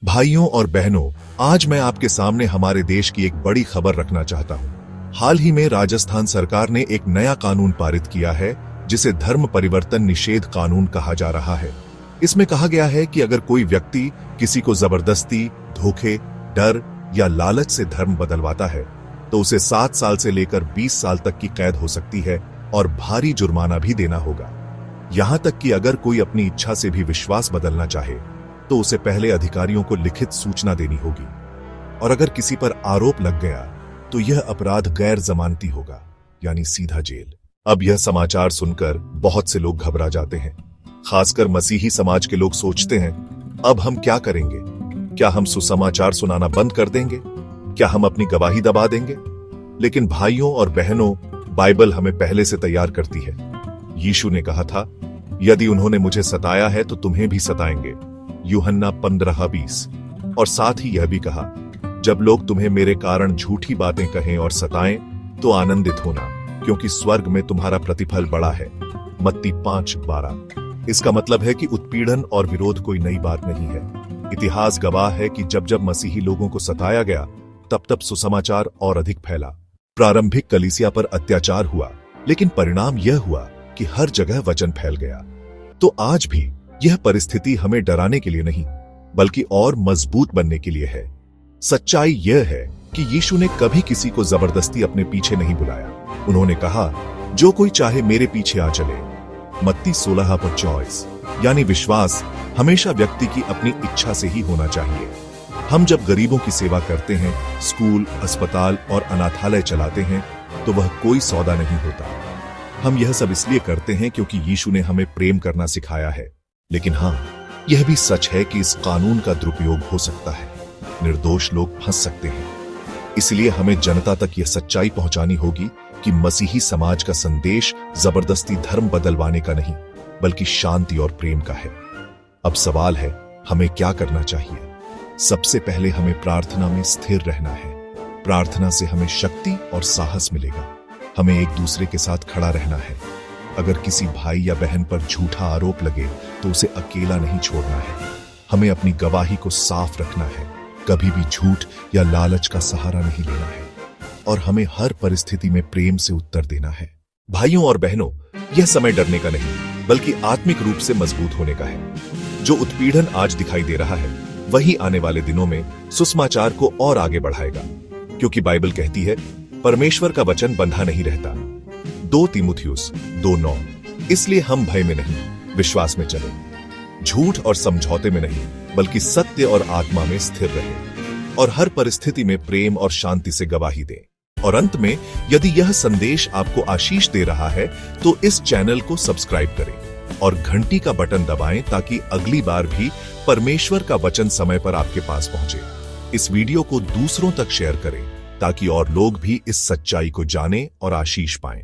भाइयों और बहनों, आज मैं आपके सामने हमारे देश की एक बड़ी खबर रखना चाहता हूं। हाल ही में राजस्थान सरकार ने एक नया कानून पारित किया है जिसे धर्म परिवर्तन निषेध कानून कहा जा रहा है। इसमें कहा गया है कि अगर कोई व्यक्ति किसी को जबरदस्ती, धोखे, डर या लालच से धर्म बदलवाता है तो उसे 7 साल से लेकर 20 साल तक की कैद हो सकती है और भारी जुर्माना भी देना होगा। यहां तक कि अगर कोई अपनी इच्छा से भी विश्वास बदलना चाहे तो उसे पहले अधिकारियों को लिखित सूचना देनी होगी, और अगर किसी पर आरोप लग गया तो यह अपराध गैर जमानती होगा, यानी सीधा जेल। अब यह समाचार सुनकर बहुत से लोग घबरा जाते हैं। खासकर मसीही समाज के लोग सोचते हैं, अब हम क्या करेंगे? क्या हम सुसमाचार सुनाना बंद कर देंगे? क्या हम अपनी गवाही दबा देंगे? लेकिन भाइयों और बहनों, बाइबल हमें पहले से तैयार करती है। यीशु ने कहा था, यदि उन्होंने मुझे सताया है तो तुम्हें भी सताएंगे, यूहन्ना 15:20। और साथ ही यह भी कहा, जब लोग तुम्हें मेरे कारण झूठी बातें कहें और सताएं तो आनंदित होना, क्योंकि स्वर्ग में तुम्हारा प्रतिफल बड़ा है, मत्ती 5:12। इसका मतलब है कि उत्पीड़न और विरोध कोई नई बात नहीं है। इतिहास गवाह है कि जब जब मसीही लोगों को सताया गया तब तब सुसमाचार और अधिक फैला। प्रारंभिक कलीसिया पर अत्याचार हुआ, लेकिन परिणाम यह हुआ कि हर जगह वचन फैल गया। तो आज भी यह परिस्थिति हमें डराने के लिए नहीं, बल्कि और मजबूत बनने के लिए है। सच्चाई यह है कि यीशु ने कभी किसी को जबरदस्ती अपने पीछे नहीं बुलाया। उन्होंने कहा, जो कोई चाहे मेरे पीछे आ चले, मत्ती 16:24। यानी विश्वास हमेशा व्यक्ति की अपनी इच्छा से ही होना चाहिए। हम जब गरीबों की सेवा करते हैं, स्कूल, अस्पताल और अनाथालय चलाते हैं, तो वह कोई सौदा नहीं होता। हम यह सब इसलिए करते हैं क्योंकि यीशु ने हमें प्रेम करना सिखाया है। लेकिन हाँ, यह भी सच है कि इस कानून का दुरुपयोग हो सकता है। निर्दोष लोग फंस सकते हैं। इसलिए हमें जनता तक यह सच्चाई पहुंचानी होगी कि मसीही समाज का संदेश जबरदस्ती धर्म बदलवाने का नहीं, बल्कि शांति और प्रेम का है। अब सवाल है, हमें क्या करना चाहिए? सबसे पहले हमें प्रार्थना में स्थिर रहना है। प्रार्थना से हमें शक्ति और साहस मिलेगा। हमें एक दूसरे के साथ खड़ा रहना है। अगर किसी भाई या बहन पर झूठा आरोप लगे तो उसे अकेला नहीं छोड़ना है। हमें अपनी गवाही को साफ रखना है। कभी भी झूठ या लालच का सहारा नहीं लेना है, और हमें हर परिस्थिति में प्रेम से उत्तर देना है। भाइयों और बहनों, यह समय डरने का नहीं, बल्कि आत्मिक रूप से मजबूत होने का है। जो उत्पीड़न आज दिखाई दे रहा है, वही आने वाले दिनों में सुसमाचार को और आगे बढ़ाएगा, क्योंकि बाइबल कहती है, परमेश्वर का वचन बंधा नहीं रहता। 2 तीमुथियुस 2:9। इसलिए हम भय में नहीं, विश्वास में चले। झूठ और समझौते में नहीं, बल्कि सत्य और आत्मा में स्थिर रहे, और हर परिस्थिति में प्रेम और शांति से गवाही दें। और अंत में, यदि यह संदेश आपको आशीष दे रहा है तो इस चैनल को सब्सक्राइब करें और घंटी का बटन दबाएं, ताकि अगली बार भी परमेश्वर का वचन समय पर आपके पास पहुंचे। इस वीडियो को दूसरों तक शेयर करें, ताकि और लोग भी इस सच्चाई को जानें और आशीष पाएं।